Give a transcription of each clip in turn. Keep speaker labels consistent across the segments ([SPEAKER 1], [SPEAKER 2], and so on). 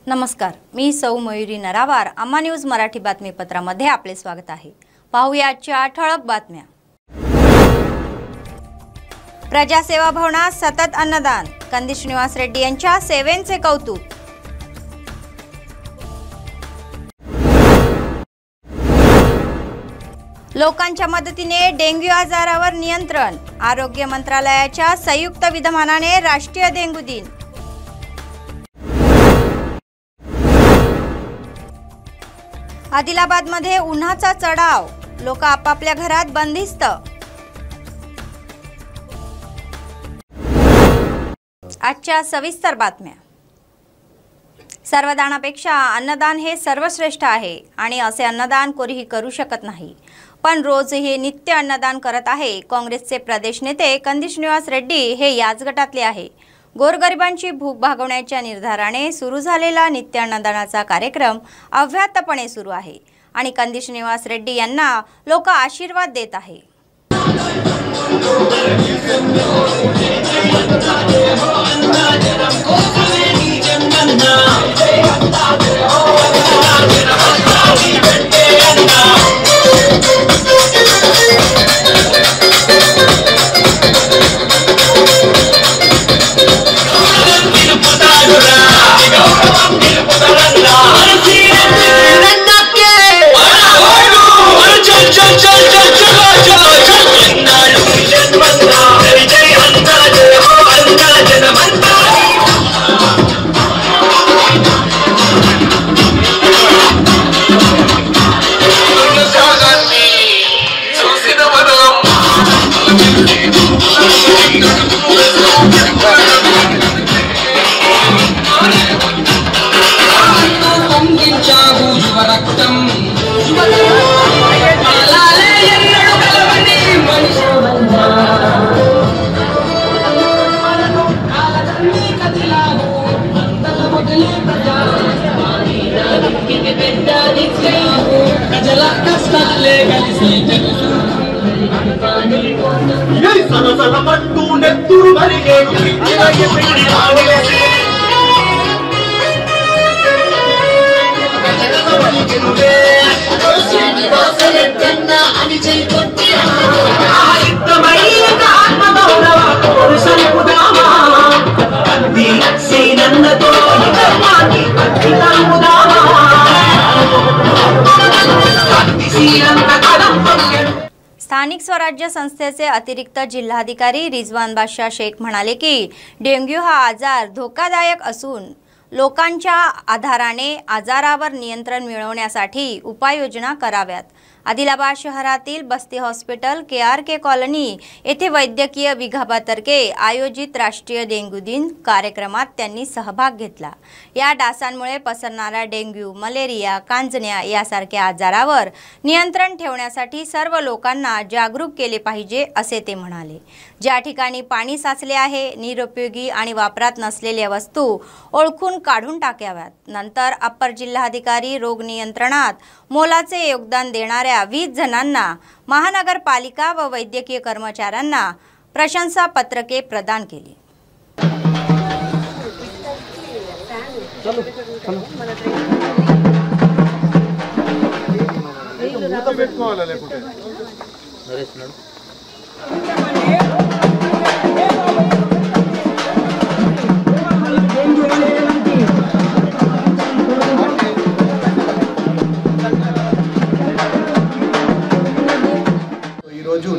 [SPEAKER 1] नमस्कार, मी सौ मयुरी नरावार. अम्मा न्यूज मराठी बातमीपत्रामध्ये आपले स्वागत आहे. पाहूया आजच्या ठळक बातम्या. प्रजासेवा भवनात सतत अन्नदान. कंदी श्रीनिवास रेड्डी यांच्या सेवेचे कौतुक. लोकांच्या मदतीने डेंग्यू आजारावर नियंत्रण. आरोग्य मंत्रालयाच्या संयुक्त विद्यमानाने राष्ट्रीय डेंग्यू दिन. आदिलाबादमध्ये उन्हाचा चढाव. लोक आपापल्या घरात बंदिस्त. आजच्या सविस्तर बातम्या. सर्वदानापेक्षा अन्नदान हे सर्वश्रेष्ठ आहे आणि असे अन्नदान कोणीही करू शकत नाही. पण रोज हे नित्य अन्नदान करत आहे. काँग्रेसचे प्रदेश नेते कंदी श्रीनिवास रेड्डी हे याच गटातले आहे. गोरगरिबांची भूक भागवण्याच्या निर्धाराने सुरू झालेला नित्य अन्नदानाचा कार्यक्रम अव्याहतपणे सुरू आहे आणि कंदी श्रीनिवास रेड्डी यांना लोक आशीर्वाद देत आहे. स्थानिक स्वराज्य संस्थेचे अतिरिक्त जिल्हाधिकारी रिजवान बादशाह शेख म्हणाले की डेंग्यू हा आजार धोकादायक असून लोकांच्या आधाराने आजारावर नियंत्रण मिळवण्यासाठी उपाययोजना कराव्यात. आदिलाबाद शहरातील बस्ती हॉस्पिटल KRK कॉलनी येथे वैद्यकीय विभागातर्फे आयोजित राष्ट्रीय डेंग्यू दिन कार्यक्रमात त्यांनी सहभाग घेतला. या डासांमुळे पसरणारा डेंग्यू, मलेरिया, कांजण्या यासारख्या आजारावर नियंत्रण ठेवण्यासाठी सर्व लोकांना जागरूक केले पाहिजे असे ते म्हणाले. ज्या ठिकाणी पाणी साचले आहे, निरुपयोगी आणि वापरात नसलेल्या वस्तू ओळखून काढून टाकाव्यात. नंतर अप्पर जिल्हाधिकारी रोग नियंत्रणात मोलाचे योगदान देणाऱ्या 20 जणांना महानगरपालिका व वैद्यकीय कर्मचाऱ्यांना प्रशंसा पत्रके प्रदान केली.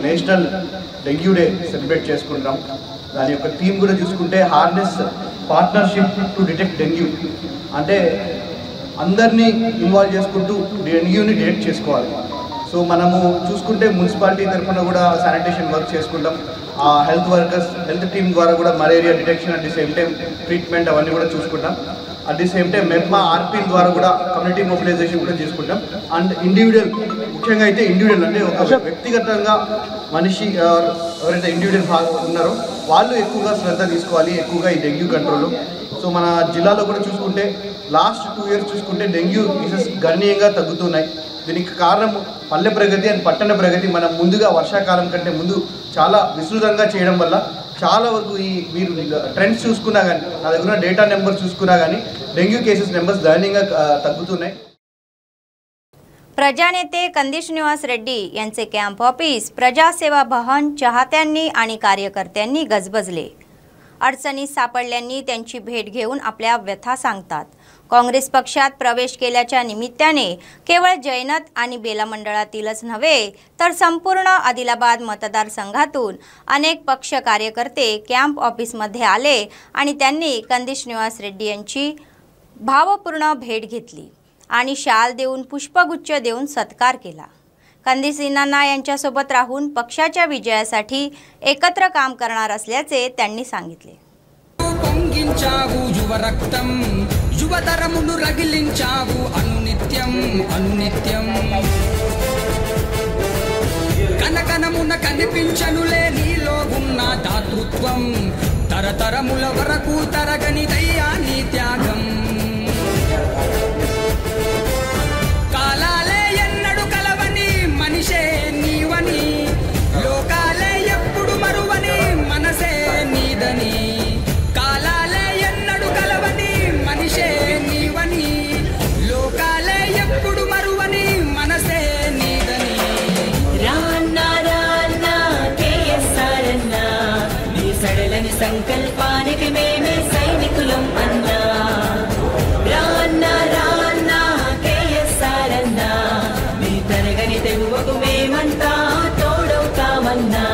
[SPEAKER 2] నేషనల్ డెంగ్యూ డే సెలబ్రేట్ చేసుకుంటాం. దాని యొక్క థీమ్ కూడా చూసుకుంటే harness partnership two detect dengue. అంటే అందరినీ ఇన్వాల్వ్ చేసుకుంటూ డెంగ్యూని డిటెక్ట్ చేసుకోవాలి. సో మనము చూసుకుంటే మున్సిపాలిటీ తరఫున కూడా శానిటేషన్ వర్క్ చేసుకుంటాం. హెల్త్ వర్కర్స్, హెల్త్ టీమ్ ద్వారా కూడా malaria detection at the same time treatment అవన్నీ కూడా చూసుకుంటాం. At the same time MEPMA ఆర్పీల ద్వారా కూడా కమ్యూనిటీ మొబిలైజేషన్ కూడా చేసుకుంటాం. అండ్ ఇండివిజువల్, ముఖ్యంగా అయితే ఇండివిజువల్ అంటే ఒక వ్యక్తిగతంగా మనిషి ఎవరైతే ఇండివిజువల్ ఉన్నారో వాళ్ళు ఎక్కువగా శ్రద్ధ తీసుకోవాలి, ఎక్కువగా ఈ డెంగ్యూ కంట్రోల్. సో మన జిల్లాలో కూడా చూసుకుంటే లాస్ట్ 2 years చూసుకుంటే డెంగ్యూ కేసెస్ గణనీయంగా తగ్గుతున్నాయి. దీనికి కారణం పల్లె ప్రగతి అండ్ పట్టణ ప్రగతి. మనం ముందుగా వర్షాకాలం కంటే ముందు చాలా విస్తృతంగా చేయడం వల్ల చాలా వరకు ఈ మీరు ట్రెండ్స్ చూసుకున్నా కానీ నా దగ్గర డేటా నెంబర్ చూసుకున్నా కానీ డెంగ్యూ కేసెస్ నెంబర్స్ गणनीయంగా తగ్గుతున్నాయి.
[SPEAKER 1] प्रजानेते कंदी श्रीनिवास रेड्डी यांचे कॅम्प ऑफिस प्रजासेवा भवन चाहत्यांनी आणि कार्यकर्त्यांनी गजबजले. अडचणीत सापडल्यांनी त्यांची भेट घेऊन आपल्या व्यथा सांगतात. काँग्रेस पक्षात प्रवेश केल्याच्या निमित्ताने केवळ जैनत आणि बेला मंडळातीलच नव्हे तर संपूर्ण आदिलाबाद मतदारसंघातून अनेक पक्ष कार्यकर्ते कॅम्प ऑफिसमध्ये आले आणि त्यांनी कंदी श्रीनिवास रेड्डी यांची भावपूर्ण भेट घेतली आणि शाल देऊन पुष्पगुच्छ देऊन सत्कार केला. कंदी सिन्हांना यांच्यासोबत राहून पक्षाच्या विजयासाठी एकत्र काम करणार असल्याचे त्यांनी सांगितले.
[SPEAKER 3] పొంగించావు యువ రక్తం యువతరమును రగిలించావు అనునిత్యం అనునిత్యం కనకనమున కనిపించనులే నీలో ఉన్న దాతృత్వం తరతరముల వరకు తరగనిదయ్యా నీ త్యాగం. కాలాలే ఎన్నడు కలవని మనిషే నీవని లోకాలే ఎప్పుడు మరువని మనసే నీదని కాలాలే ఎన్నడు కలవని మనిషే నీవని లోకాలే ఎప్పుడు మరువని మనసే నీదని.
[SPEAKER 4] రాన్నా రాన్నా కేఎస్ఆర్ అన్నా నీ సడలని సంకల్పానికి మేమే సైనికులం అన్నా. రాన్నా రాన్నా కేఎస్ఆర్ అన్నా నీ తరగని తెగువకు మేమంతా తోడవుతామన్నా.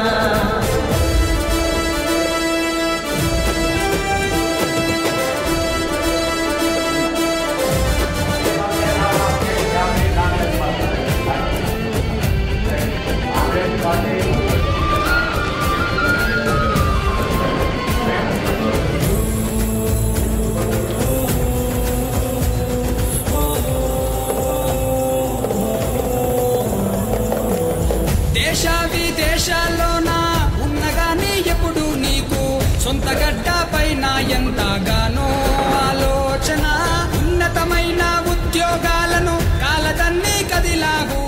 [SPEAKER 3] దేశ విదేశాల్లోన ఉన్నగాని ఎప్పుడు నీకు సొంత గడ్డ పైన ఎంతగానో ఆలోచన ఉన్నతమైన ఉద్యోగాలను కాలదన్ని కదిలావు.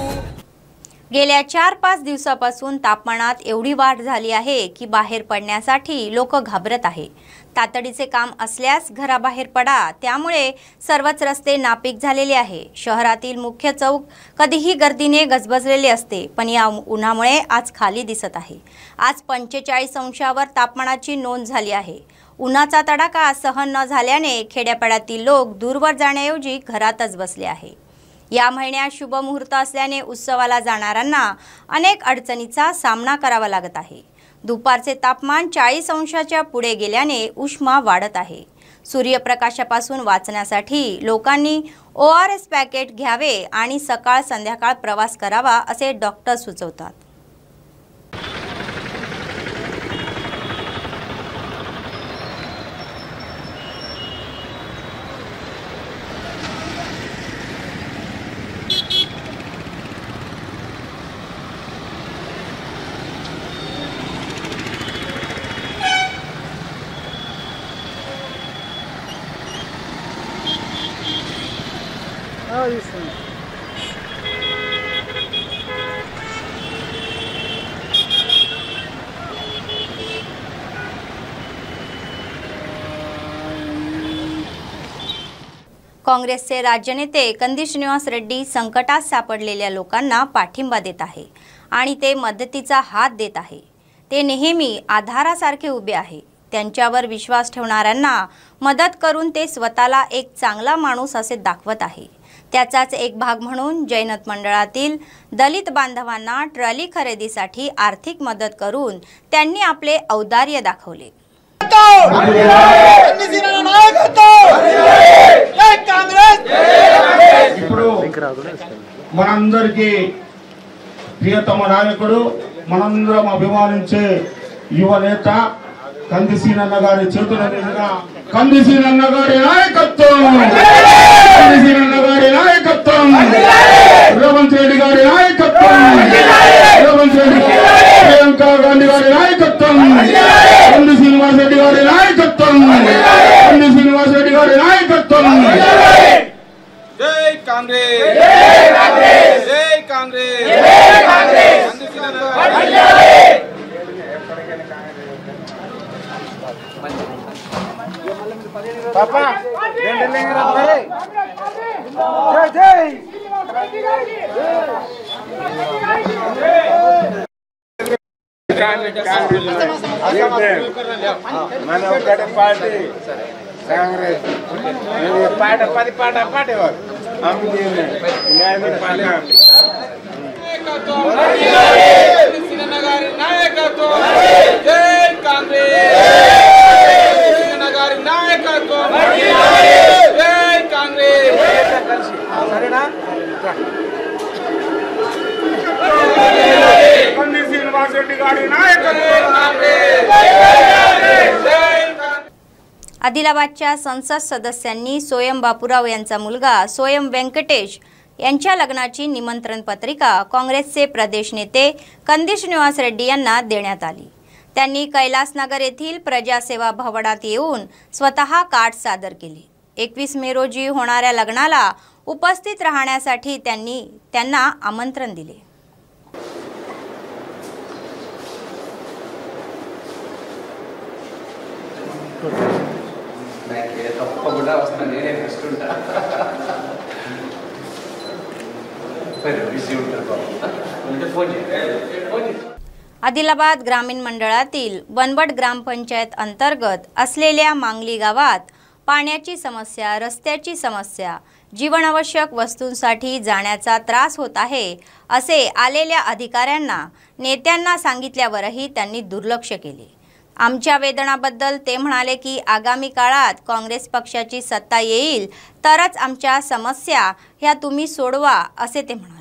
[SPEAKER 1] गेल्या 4-5 दिवसापासून तापमानात एवढी वाढ झाली आहे की बाहेर पडण्यासाठी लोक घाबरत आहे. तातडीचे काम असल्यास घराबाहेर पडा. त्यामुळे सर्वच रस्ते नापीक झालेले आहे. शहरातील मुख्य चौक कधीही गर्दीने गजबजलेले असते, पण या उन्हामुळे आज खाली दिसत आहे. आज 45 अंशावर तापमानाची नोंद झाली आहे. उन्हाचा तडाखा सहन न झाल्याने खेड्यापाड्यातील लोक दूरवर जाण्याऐवजी घरातच बसले आहे. या महिन्यात शुभ मुहूर्त असल्याने उत्सवाला जाणाऱ्यांना अनेक अडचणींचा सामना करावा लागत आहे. दुपारचे तापमान 40 अंशाच्या पुढे गेल्याने उष्मा वाढत आहे. सूर्यप्रकाशापासून वाचण्यासाठी लोकांनी ORS पॅकेट घ्यावे आणि सकाळ संध्याकाळ प्रवास करावा असे डॉक्टर सुचवतात. काँग्रेसचे राज्यनेते कंदी श्रीनिवास रेड्डी संकटात सापडलेल्या लोकांना पाठिंबा देत आहे आणि ते मदतीचा हात देत आहे. ते नेहमी आधारासारखे उभे आहे. त्यांच्यावर विश्वास ठेवणाऱ्यांना मदत करून ते स्वतःला एक चांगला माणूस असे दाखवत आहे. त्याचाच एक भाग म्हणून जैनत मंडळातील दलित बांधवांना ट्रॉली खरेदीसाठी आर्थिक मदत करून त्यांनी आपले औदार्य दाखवले.
[SPEAKER 5] మనందరికీ ప్రియతమ నాయకుడు మనందరం అభిమానించే యువ నేత కంది సీనన్న గారి చేతుల మీదుగా కంది సీనన్న గారి నాయకత్వం రేవంత్ రెడ్డి గారి నాయకత్వం ప్రియాంక గాంధీ గారి నాయకత్వం కంది శ్రీనివాస్ రెడ్డి గారి నాయకత్వం
[SPEAKER 6] జై కాంగ్రెస్ జై కాంగ్రెస్ జై కాంగ్రెస్ జై కాంగ్రెస్
[SPEAKER 7] మన ఒకటి పార్టీ కాంగ్రెస్ పాట 10 పాట పాటేవారు సరేనా శ్రీనివాసరెడ్డి గారి
[SPEAKER 1] आदिलाबादच्या संसद सदस्यांनी सोयम बापूराव यांचा मुलगा सोयम व्यंकटेश यांच्या लग्नाची निमंत्रण पत्रिका काँग्रेसचे प्रदेश नेते कंदी श्रीनिवास रेड्डी यांना देण्यात आली। त्यांनी कैलासनगर येथील प्रजासेवा भवनात येऊन स्वतः कार्ड सादर केले। 21 मे रोजी होणाऱ्या लग्नाला उपस्थित राहण्यासाठी त्यांना आमंत्रण दिले। आदिलाबाद ग्रामीण मंडळातील वनवट ग्रामपंचायत अंतर्गत असलेल्या मांगली गावात पाण्याची समस्या, रस्त्याची समस्या, जीवनावश्यक वस्तूंसाठी जाण्याचा त्रास होत आहे असे आलेल्या अधिकाऱ्यांना नेत्यांना सांगितल्यावरही त्यांनी दुर्लक्ष केले। आमच्या वेदनाबद्दल ते म्हणाले की आगामी काळात काँग्रेस पक्षाची सत्ता येईल तरच आमच्या समस्या ह्या तुम्ही सोडवा असे ते म्हणाले।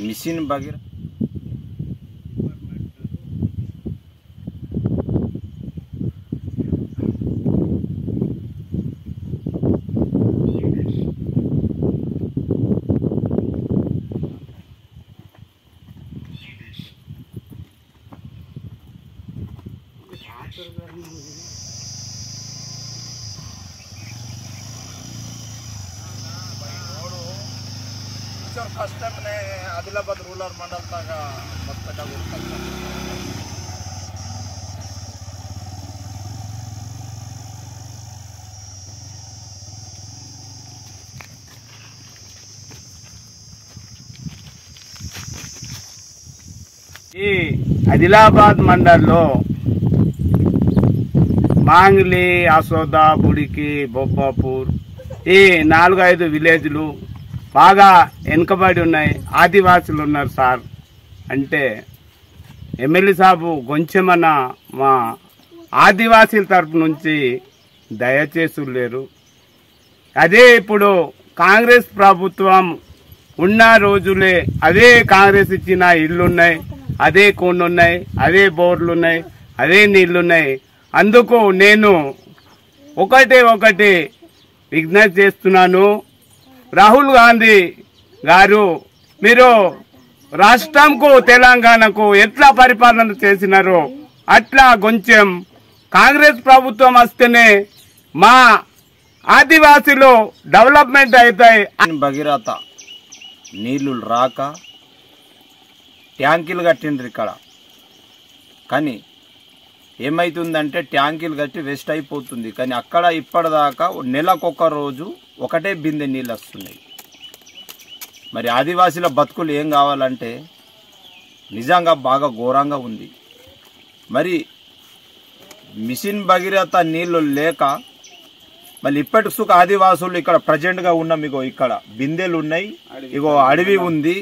[SPEAKER 7] मिशन बगैर फर्स्ट टाइम ने आदिलाबाद रूरल मंडल तक मस्त ఈ ఆదిలాబాద్ మండల్లో మాంగ్లీ, ఆసోదా, బుడికి, బొబ్బాపూర్ ఈ 4-5 విలేజ్లు బాగా వెనుకబడి ఉన్నాయి, ఆదివాసులు ఉన్నారు సార్ అంటే ఎమ్మెల్యే సాబు కొంచెమన్న మా ఆదివాసీల తరపు నుంచి దయచేసి లేరు। అదే ఇప్పుడు కాంగ్రెస్ ప్రభుత్వం ఉన్న రోజులే అదే కాంగ్రెస్ ఇచ్చిన ఇళ్ళున్నాయి, అదే కొండున్నాయి, అదే బోర్లున్నాయి, అదే నీళ్లున్నాయి। అందుకు నేను ఒకటి విజ్ఞప్తి చేస్తున్నాను, రాహుల్ గాంధీ గారు మీరు రాష్ట్రంకు తెలంగాణకు ఎట్లా పరిపాలన చేసినారో అట్లా కొంచెం కాంగ్రెస్ ప్రభుత్వం వస్తేనే మా ఆదివాసీలు డెవలప్మెంట్ అవుతాయి। భగీరథ నీళ్లు రాక ట్యాంకీలు కట్టిండ్రు ఇక్కడ, కానీ ఏమైతుందంటే ట్యాంకీలు కట్టి వేస్ట్ అయిపోతుంది, కానీ అక్కడ ఇప్పటిదాకా నెలకొక రోజు ఒకటే బిందె నీళ్ళు వస్తున్నాయి। మరి ఆదివాసీల బతుకులు ఏం కావాలంటే నిజంగా బాగా ఘోరంగా ఉంది। మరి మిషన్ భగీరథ నీళ్లు లేక మళ్ళీ ఇప్పటి సుఖ ఆదివాసులు ఇక్కడ ప్రజెంట్గా ఉన్నాం, ఇగో ఇక్కడ బిందెలు ఉన్నాయి, ఇగో అడవి ఉంది,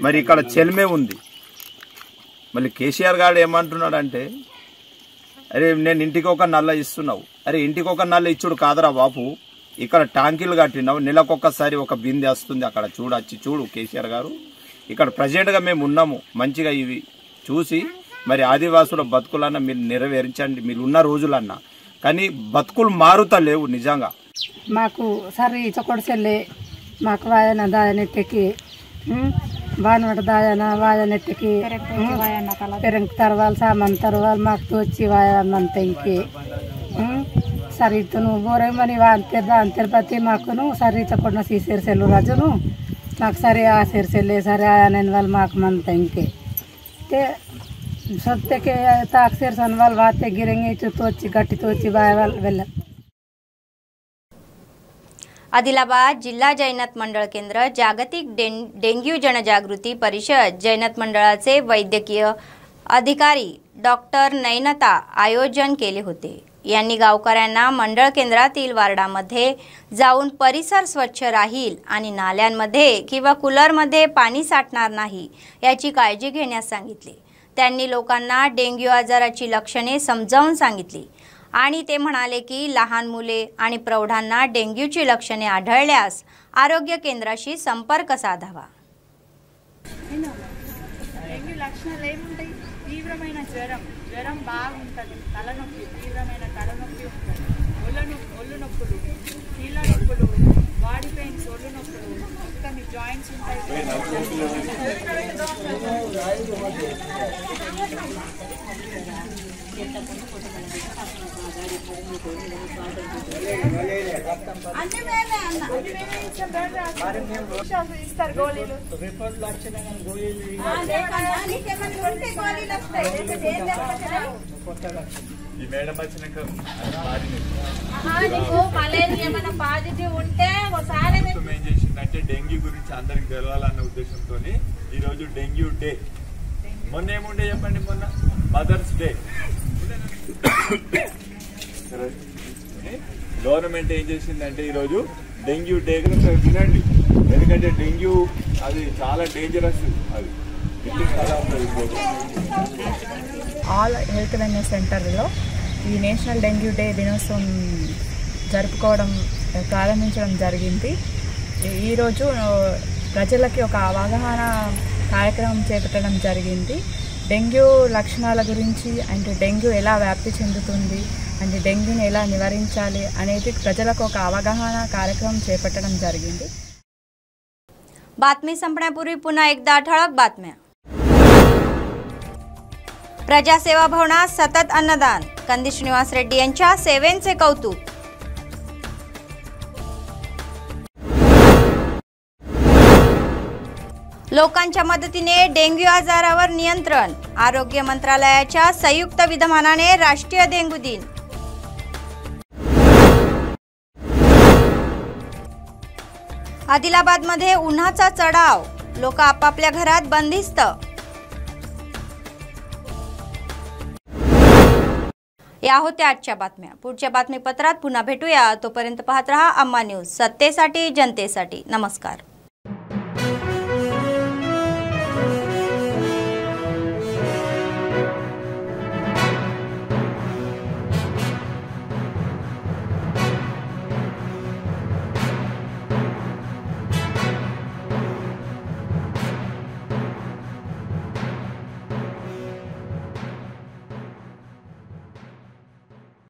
[SPEAKER 7] మరి ఇక్కడ చెల్మే ఉంది। మళ్ళీ కేసీఆర్ గారు ఏమంటున్నాడంటే అరే నేను ఇంటికి ఒక నల్ల ఇస్తున్నావు, అరే ఇంటికి ఒక నల్ల ఇచ్చుడు కాదరా బాపు, ఇక్కడ ట్యాంకీలు కట్టినావు, నెలకొకసారి ఒక బిందె వస్తుంది, అక్కడ చూడు కేసీఆర్ గారు. ఇక్కడ ప్రజెంట్గా మేము ఉన్నాము, మంచిగా ఇవి చూసి మరి ఆదివాసుల బతుకులన్నా మీరు నెరవేర్చండి, మీరు ఉన్న రోజులన్నా. కానీ బతుకులు మారుతలేవు నిజంగా.
[SPEAKER 8] మాకు సరే చొకొడసెల్లే మాకు వాయన దాయనెత్తకి బానవట దాయన వాయనెత్తకి పెరంక్ తర్వాలు సామాన్ తర్వాలు మాకు తోచి వాయమంత ఇంకే సరితును బోరేమని అంతర్పతి మాకును సరి చొకొడిన సీసేర్సెల్లు రాజును మాకు సరే ఆ సేర్సెల్లే సరే ఆయన వాళ్ళు మాకు మంత ఇంకే సత్యకి తాక్సేర్సన్ వాళ్ళు వాతే గిరంగి తోచి గట్టి తోచి వాయ వాళ్ళు వెళ్ళ.
[SPEAKER 1] आदिलाबाद जिल्हा जैनत मंडळ केंद्र जागतिक डेंग्यू जनजागृती परिषद जैनत मंडळाचे वैद्यकीय अधिकारी डॉक्टर नयनता आयोजन केले होते. यांनी गावकऱ्यांना मंडळ केंद्रातील वार्डामध्ये जाऊन परिसर स्वच्छ राहील आणि नाल्यांमध्ये किंवा कूलरमध्ये पाणी साठणार नाही याची काळजी घेण्यास सांगितले. त्यांनी लोकांना डेंग्यू आजाराची लक्षणे समजावून सांगितली आणि ते म्हणाले की लहान मुले आणि प्रौढांना डेंग्यूची लक्षणे आढळल्यास आरोग्य केंद्राशी संपर्क साधावा.
[SPEAKER 9] डेंग्यू लक्षणाలు ఏముంటాయి? తీవ్రమైన జ్వరం బాగుంటది, తలనొప్పి, తీవ్రమైన తలనొప్పి ఉంటుంది, ఒళ్ళు నొప్పులు, కీళ్ళ నొప్పులు, బాడీ పెయిన్స్, ఒళ్ళు నొప్పులు, ఇంకా మీ జాయింట్స్ ఉంటాయి. ఇస్తారు గోళీలు నీకు మలేరియా ఏమైనా పాజిటివ్ ఉంటే ఒకసారి
[SPEAKER 6] ఏం చేసిందంటే డెంగ్యూ గురించి అందరికి తెలవాలన్న ఉద్దేశంతో ఈ రోజు డెంగ్యూ డే. మొన్న ఏముండే చెప్పండి, మొన్న మదర్స్ డే. గవర్నమెంట్ ఏం చేసిందంటే ఈరోజు డెంగ్యూ డే వినండి, ఎందుకంటే డెంగ్యూ అది చాలా డేంజరస్. అది
[SPEAKER 9] ఆల్ హెల్త్ వెల్నెస్ సెంటర్లో ఈ నేషనల్ డెంగ్యూ డే దినోత్సవం ప్రారంభించడం జరిగింది. ఈరోజు ప్రజలకి ఒక అవగాహన కార్యక్రమం చేపట్టడం జరిగింది. డెంగ్యూ లక్షణాల గురించి, అంటే డెంగ్యూ ఎలా వ్యాప్తి చెందుతుంది, అంటే డెంగ్యూని ఎలా నివారించాలి అనేది ప్రజలకు ఒక అవగాహన కార్యక్రమం చేపట్టడం జరిగింది.
[SPEAKER 1] बातमी संपण्यापूर्वी पुन्हा एकदा ठळक बातम्या. प्रजासेवा भवनात सतत अन्नदान, कंदी श्रीनिवास रेड्डी यांच्या सेवेंचे कौतुक. लोकांच्या मदतीने डेंग्यू आजारावर नियंत्रण, आरोग्य मंत्रालयाच्या संयुक्त विद्यमानाने राष्ट्रीय डेंग्यू दिन. आदिलाबादमध्ये उन्हाचा चढाव, लोक आपापल्या घरात बंदिस्त. या होत्या आजच्या बातम्या. पुढच्या बातमीपत्रात पुन्हा भेटूया. तोपर्यंत पाहत रहा अम्मा न्यूज, सत्तेसाठी जनतेसाठी. नमस्कार.